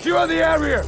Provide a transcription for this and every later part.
You on the area!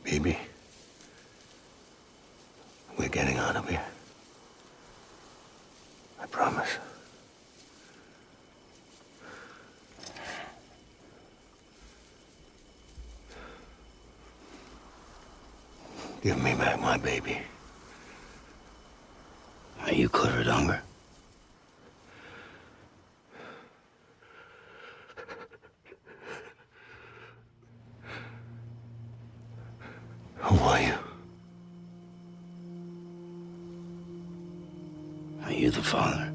Baby, we're getting out of here. I promise. Give me back my baby. Are you clear of hunger? Who are you? Are you the father?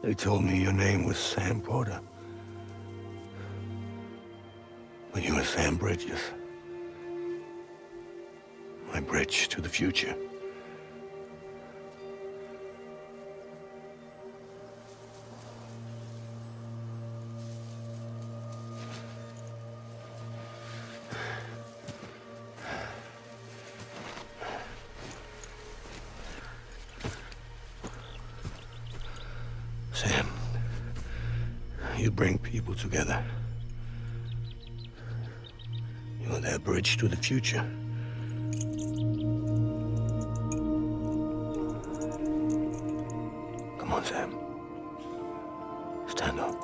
They told me your name was Sam Porter. But you were Sam Bridges. My bridge to the future. Sam, you bring people together. You're their bridge to the future. Come on, Sam. Stand up.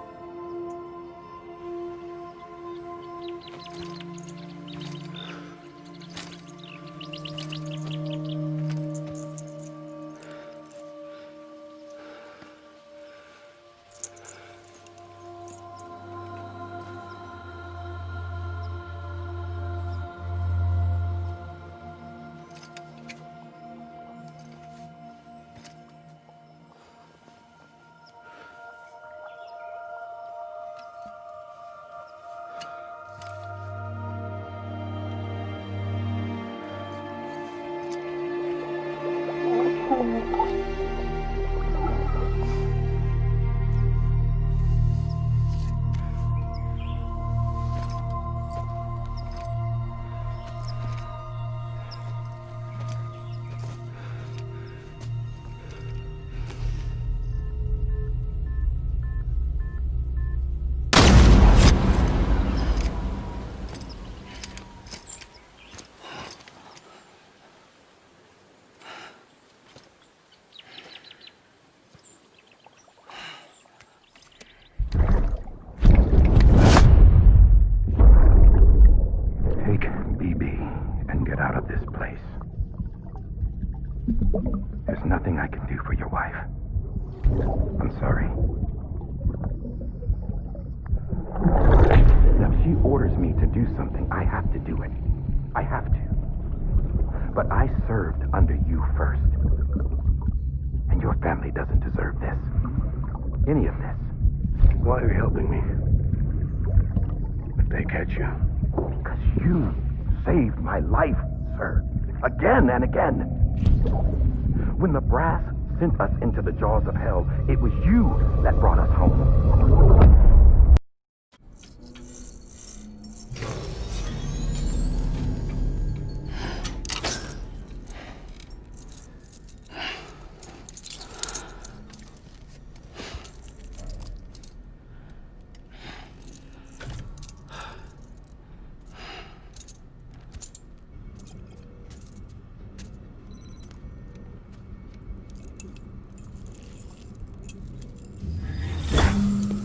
There's nothing I can do for your wife. I'm sorry. Now, if she orders me to do something, I have to do it. I have to. But I served under you first. And your family doesn't deserve this. Any of this. Why are you helping me? If they catch you. Because you saved my life, sir. Again and again. When the brass sent us into the jaws of hell, it was you that brought us home.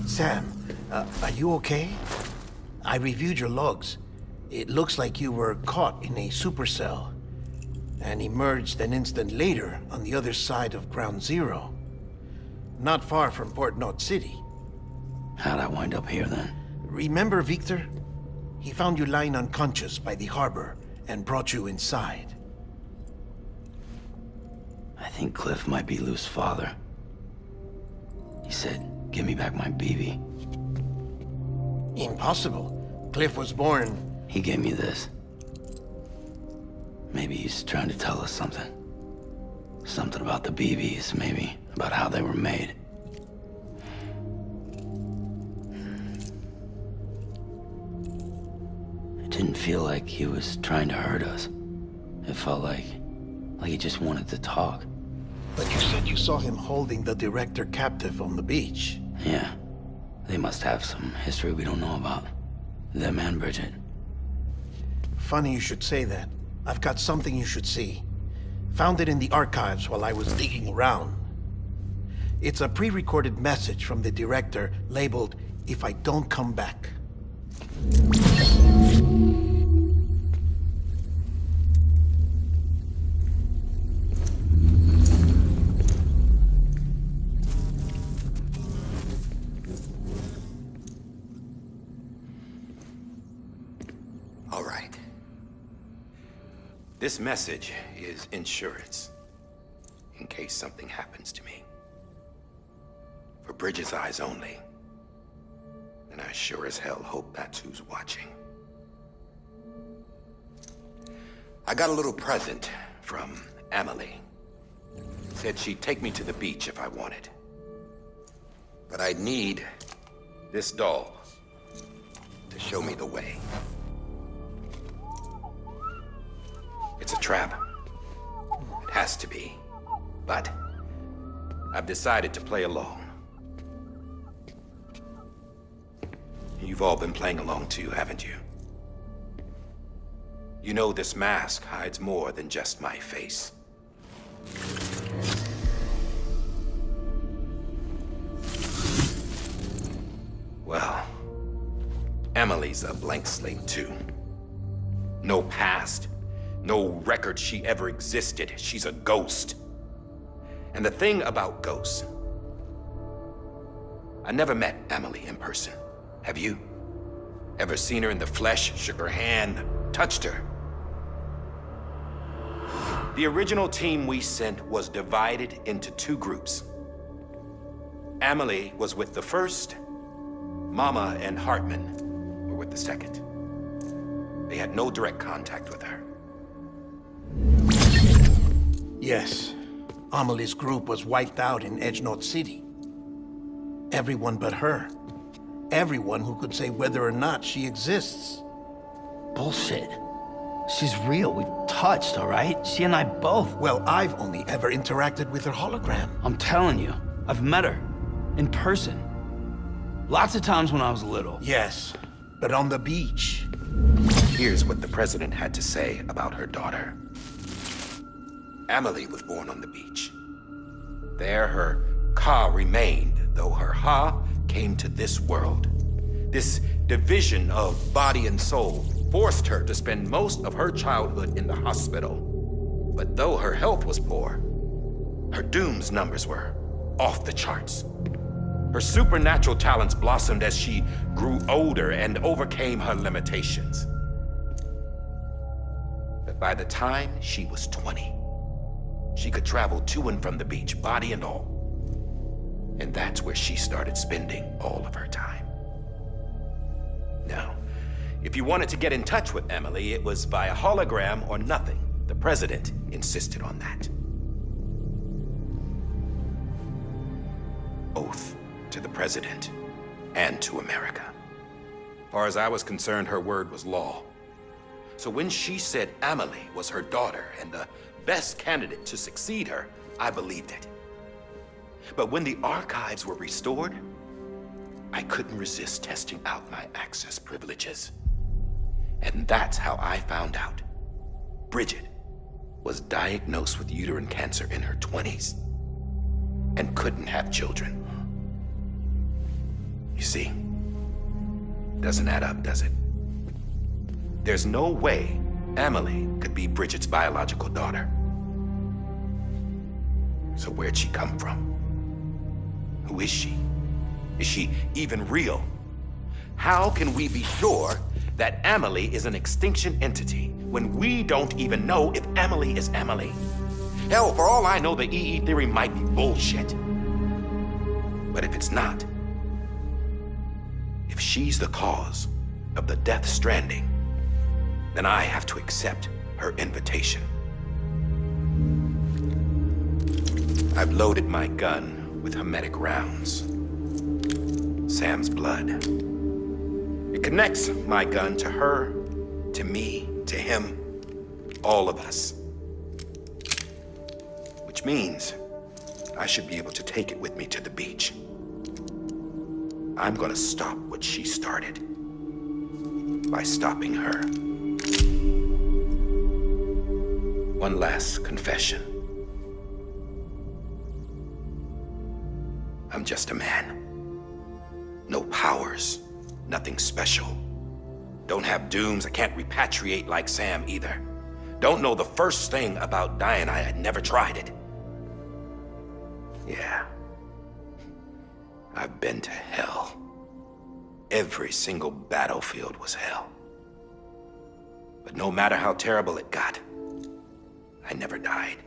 Sam, are you okay? I reviewed your logs. It looks like you were caught in a supercell and emerged an instant later on the other side of Ground Zero. Not far from Port Knot City. How'd I wind up here then? Remember Victor? He found you lying unconscious by the harbor and brought you inside. I think Cliff might be Lou's father. He said, "Give me back my BB." Impossible. Cliff was born... He gave me this. Maybe he's trying to tell us something. Something about the BBs, maybe. About how they were made. It didn't feel like he was trying to hurt us. It felt like he just wanted to talk. But you said you saw him holding the director captive on the beach. Yeah. They must have some history we don't know about. Them and Bridget. Funny you should say that. I've got something you should see. Found it in the archives while I was digging around. It's a pre-recorded message from the director labeled, "If I don't come back." All right. This message is insurance, in case something happens to me. For Bridget's eyes only. And I sure as hell hope that's who's watching. I got a little present from Emily. Said she'd take me to the beach if I wanted. But I'd need this doll to show me the way. It's a trap. It has to be. But I've decided to play along. You've all been playing along too, haven't you? You know this mask hides more than just my face. Well, Emily's a blank slate too. No past. No record she ever existed. She's a ghost. And the thing about ghosts, I never met Emily in person. Have you? Ever seen her in the flesh, shook her hand, touched her? The original team we sent was divided into two groups. Emily was with the first. Mama and Hartman were with the second. They had no direct contact with her. Yes. Amelie's group was wiped out in Edge Knot City. Everyone but her. Everyone who could say whether or not she exists. Bullshit. She's real. We touched, all right? She and I both. Well, I've only ever interacted with her hologram. I'm telling you, I've met her. In person. Lots of times when I was little. Yes, but on the beach. Here's what the president had to say about her daughter. Emily was born on the beach. There her Ka remained, though her Ha came to this world. This division of body and soul forced her to spend most of her childhood in the hospital. But though her health was poor, her Doom's numbers were off the charts. Her supernatural talents blossomed as she grew older and overcame her limitations. But by the time she was 20, she could travel to and from the beach, body and all. And that's where she started spending all of her time. Now, If you wanted to get in touch with Emily, it was via hologram or nothing. The president insisted on that. Oath to the president and to America. As far as I was concerned, her word was law. So when she said Emily was her daughter and the best candidate to succeed her, I believed it. But when the archives were restored, I couldn't resist testing out my access privileges. And that's how I found out Bridget was diagnosed with uterine cancer in her 20s and couldn't have children. You see, doesn't add up, does it? There's no way Emily could be Bridget's biological daughter. So where'd she come from? Who is she? Is she even real? How can we be sure that Emily is an extinction entity when we don't even know if Emily is Emily? Hell, for all I know, the EE theory might be bullshit. But if it's not, if she's the cause of the Death Stranding, then I have to accept her invitation. I've loaded my gun with hermetic rounds. Sam's blood. It connects my gun to her, to me, to him, all of us. Which means I should be able to take it with me to the beach. I'm gonna stop what she started by stopping her. One last confession. I'm just a man. No powers, nothing special. Don't have dooms, I can't repatriate like Sam either. Don't know the first thing about dying, I had never tried it. Yeah. I've been to hell. Every single battlefield was hell. But no matter how terrible it got, I never died.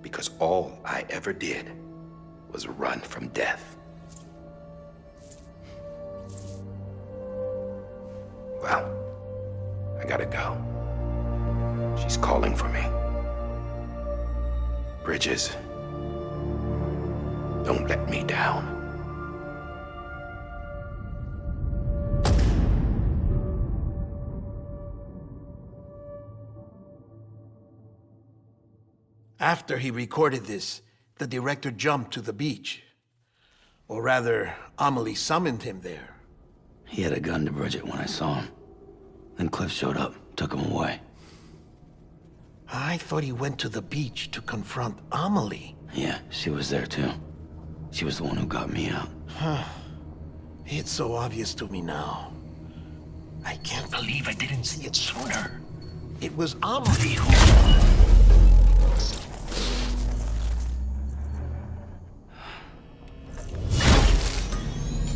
Because all I ever did was run from death. Well, I gotta go. She's calling for me. Bridges, don't let me down. After he recorded this, the director jumped to the beach. Or rather, Amelie summoned him there. He had a gun to Bridget when I saw him. Then Cliff showed up, took him away. I thought he went to the beach to confront Amelie. Yeah, she was there too. She was the one who got me out. It's so obvious to me now. I can't believe I didn't see it sooner. It was Amelie who...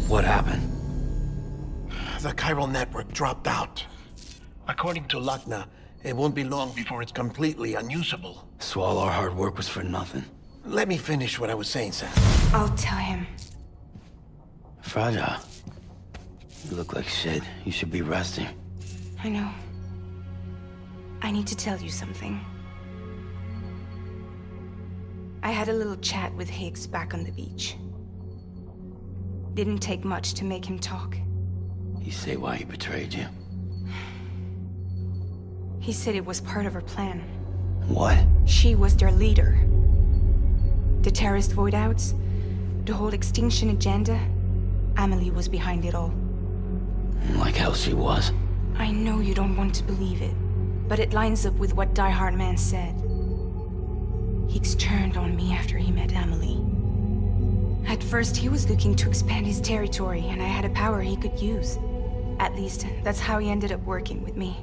What happened? The chiral network dropped out. According to Lakna, it won't be long before it's completely unusable. So all our hard work was for nothing. Let me finish what I was saying, Sam. I'll tell him. Fragile. You look like shit. You should be resting. I know. I need to tell you something. I had a little chat with Higgs back on the beach. Didn't take much to make him talk. You say why he betrayed you? He said it was part of her plan. What? She was their leader. The terrorist void-outs, the whole extinction agenda, Amelie was behind it all. Like hell she was. I know you don't want to believe it, but it lines up with what Die Hard Man said. Higgs turned on me after he met Amelie. At first, he was looking to expand his territory, and I had a power he could use. At least, that's how he ended up working with me.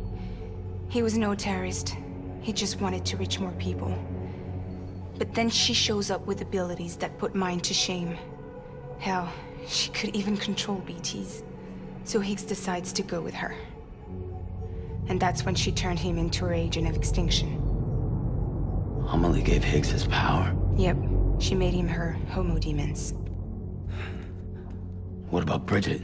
He was no terrorist. He just wanted to reach more people. But then she shows up with abilities that put mine to shame. Hell, she could even control BTs. So Higgs decides to go with her. And that's when she turned him into her agent of extinction. Amelie gave Higgs his power. Yep, she made him her homo demons. What about Bridget?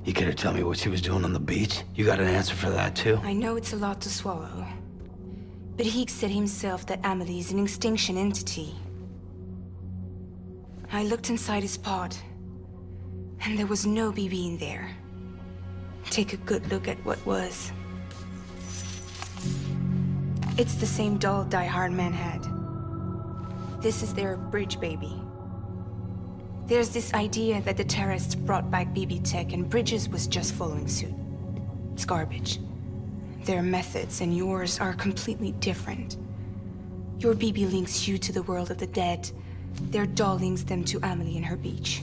You care to tell me what she was doing on the beach? You got an answer for that, too? I know it's a lot to swallow. But he said himself that Amelie is an extinction entity. I looked inside his pod, and there was no BB in there. Take a good look at what was. It's the same doll Die Hard Man had. This is their bridge baby. There's this idea that the terrorists brought back BB tech and Bridges was just following suit. It's garbage. Their methods and yours are completely different. Your BB links you to the world of the dead. Their doll links them to Amelie and her beach.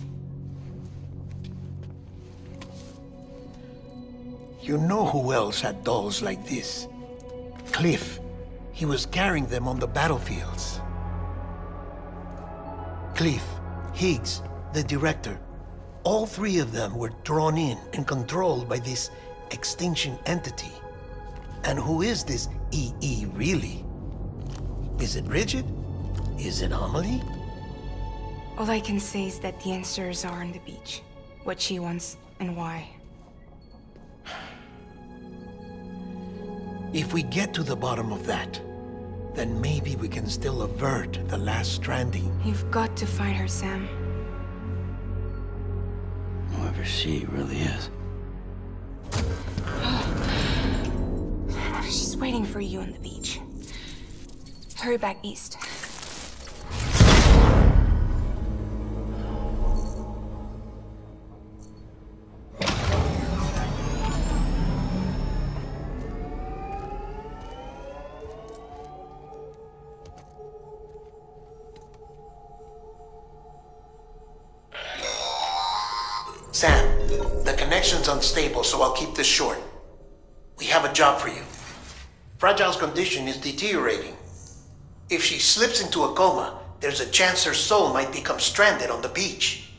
You know who else had dolls like this? Cliff. He was carrying them on the battlefields. Cliff, Higgs, the director. All three of them were drawn in and controlled by this extinction entity. And who is this EE really? Is it Bridget? Is it Amelie? All I can say is that the answers are on the beach. What she wants and why. If we get to the bottom of that, then maybe we can still avert the last stranding. You've got to find her, Sam. Whoever she really is. She's waiting for you on the beach. Hurry back east. Sam, the connection's unstable, so I'll keep this short. We have a job for you. Fragile's condition is deteriorating. If she slips into a coma, there's a chance her soul might become stranded on the beach.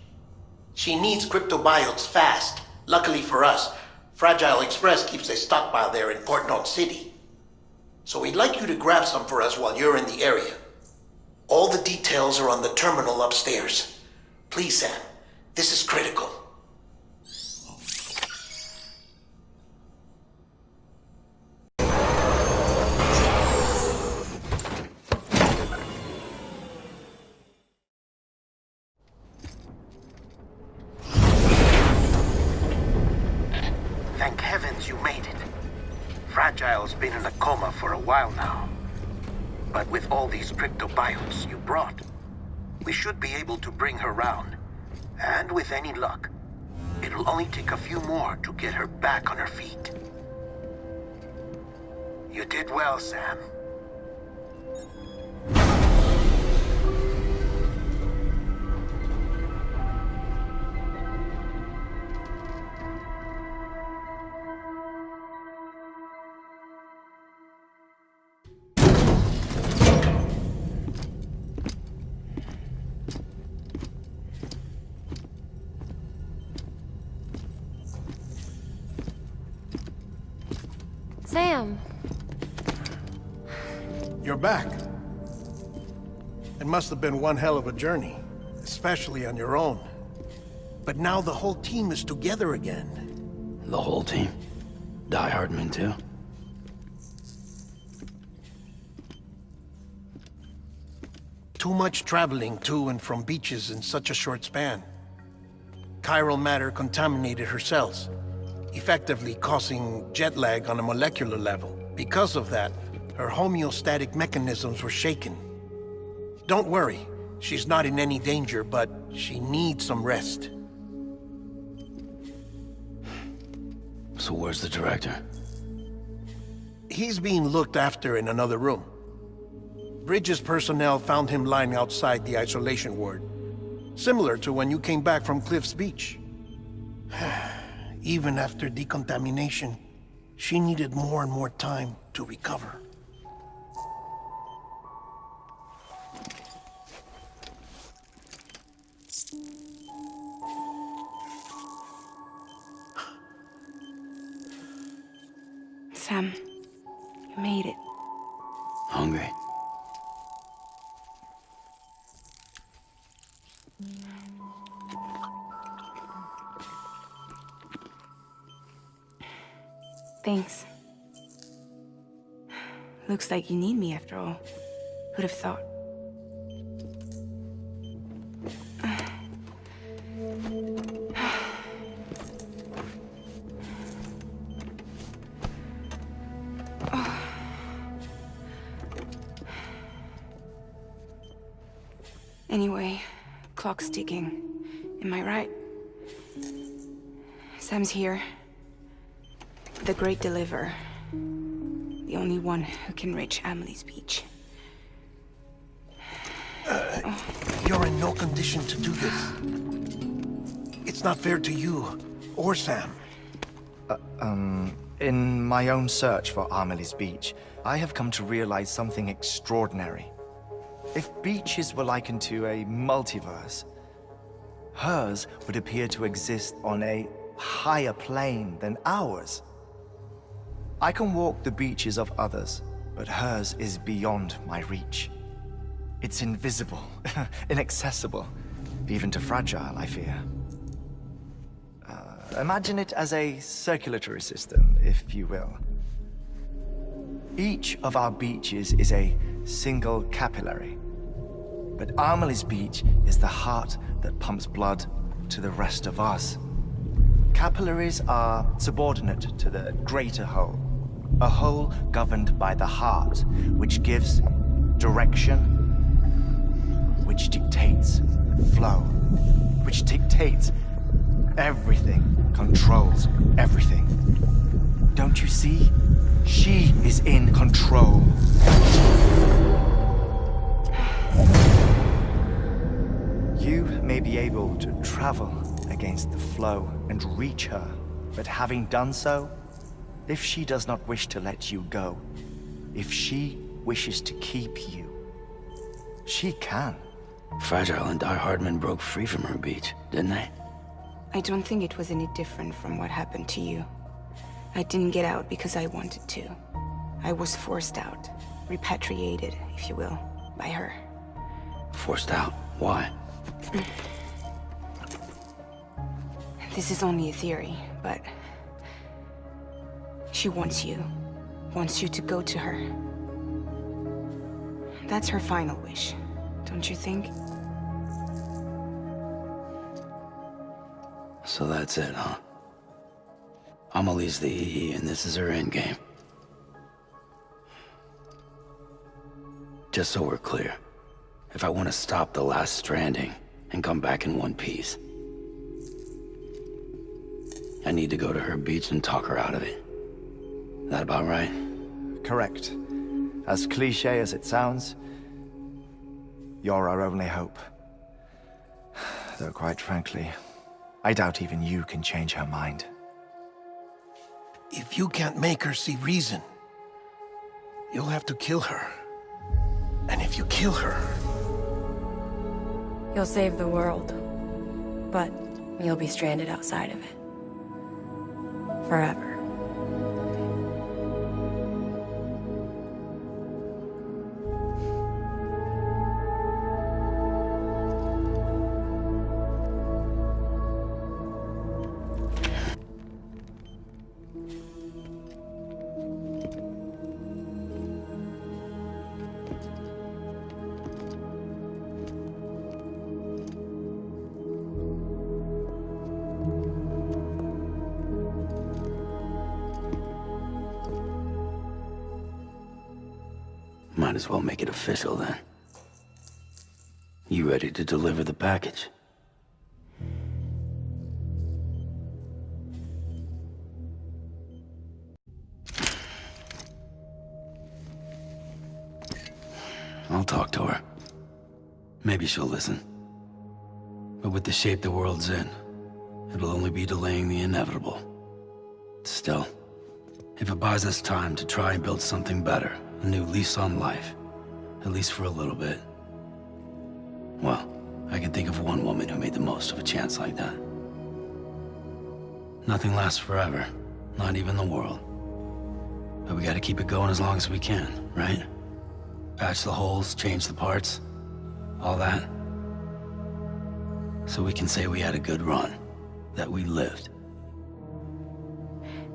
She needs cryptobiotes fast. Luckily for us, Fragile Express keeps a stockpile there in Port North City. So we'd like you to grab some for us while you're in the area. All the details are on the terminal upstairs. Please, Sam, this is critical. Thank heavens you made it. Fragile's been in a coma for a while now. But with all these cryptobiotes you brought, we should be able to bring her round. And with any luck, it'll only take a few more to get her back on her feet. You did well, Sam. Sam! You're back. It must have been one hell of a journey, especially on your own. But now the whole team is together again. The whole team? Die Hardman, too? Too much traveling to and from beaches in such a short span. Chiral matter contaminated her cells, effectively causing jet lag on a molecular level. Because of that, her homeostatic mechanisms were shaken. Don't worry, she's not in any danger, but she needs some rest. So where's the director? He's being looked after in another room. Bridges personnel found him lying outside the isolation ward, similar to when you came back from Cliff's Beach. Even after decontamination, she needed more and more time to recover. Sam, you made it. Hungry? Thanks. Looks like you need me after all. Who'd have thought? Anyway, clock's ticking. Am I right? Sam's here. The Great Deliverer. The only one who can reach Amelie's beach. You're in no condition to do this. It's not fair to you or Sam. In my own search for Amelie's beach, I have come to realize something extraordinary. If beaches were likened to a multiverse, hers would appear to exist on a higher plane than ours. I can walk the beaches of others, but hers is beyond my reach. It's invisible, inaccessible, even to Fragile, I fear. Imagine it as a circulatory system, if you will. Each of our beaches is a single capillary, but Amelie's beach is the heart that pumps blood to the rest of us. Capillaries are subordinate to the greater whole, a whole governed by the heart, which gives direction, which dictates flow, which dictates everything, controls everything. Don't you see? She is in control. You may be able to travel against the flow and reach her, but having done so, if she does not wish to let you go, if she wishes to keep you, she can. Fragile and Die Hardman broke free from her beach, didn't they? I don't think it was any different from what happened to you. I didn't get out because I wanted to. I was forced out. Repatriated, if you will, by her. Forced out? Why? This is only a theory, but... she wants you. Wants you to go to her. That's her final wish, don't you think? So that's it, huh? Amelie's the EE, and this is her endgame. Just so we're clear, if I want to stop the last stranding and come back in one piece, I need to go to her beach and talk her out of it. That about right? Correct. As cliché as it sounds, you're our only hope. Though quite frankly, I doubt even you can change her mind. If you can't make her see reason, you'll have to kill her. And if you kill her... You'll save the world, but you'll be stranded outside of it. Forever. Might as well make it official then. You ready to deliver the package? I'll talk to her. Maybe she'll listen. But with the shape the world's in, it'll only be delaying the inevitable. Still, if it buys us time to try and build something better, a new lease on life, at least for a little bit, well, I can think of one woman who made the most of a chance like that. Nothing lasts forever, not even the world. But we gotta keep it going as long as we can, right? Patch the holes, change the parts, all that. So we can say we had a good run, that we lived.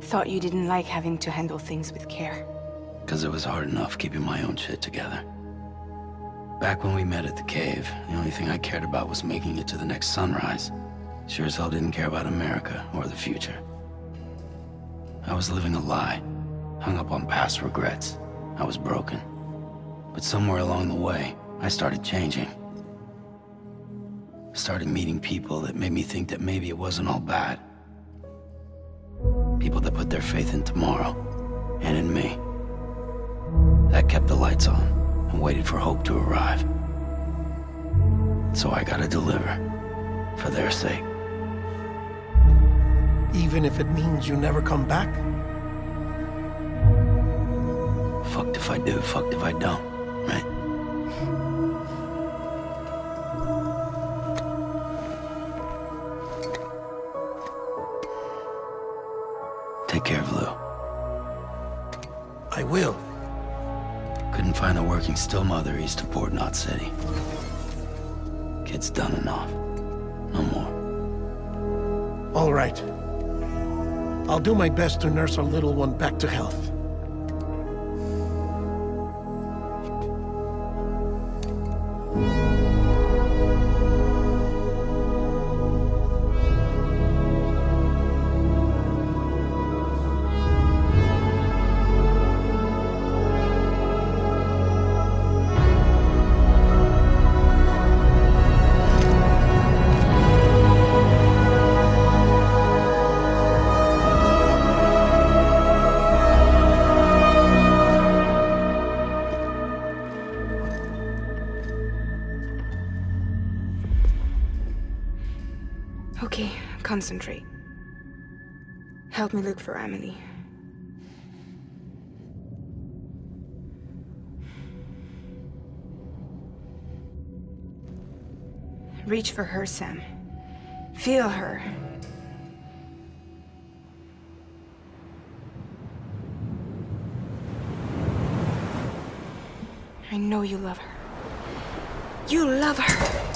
Thought you didn't like having to handle things with care. Because it was hard enough keeping my own shit together. Back when we met at the cave, the only thing I cared about was making it to the next sunrise. Sure as hell didn't care about America or the future. I was living a lie, hung up on past regrets. I was broken. But somewhere along the way, I started changing. Started meeting people that made me think that maybe it wasn't all bad. People that put their faith in tomorrow, and in me. That kept the lights on, and waited for hope to arrive. So I gotta deliver, for their sake. Even if it means you never come back? Fucked if I do, fucked if I don't, right? Take care of Lou. I will. Couldn't find a working still mother east of Port Knot City. Kid's done enough. No more. All right. I'll do my best to nurse our little one back to health. Okay, concentrate. Help me look for Emily. Reach for her, Sam. Feel her. I know you love her. You love her!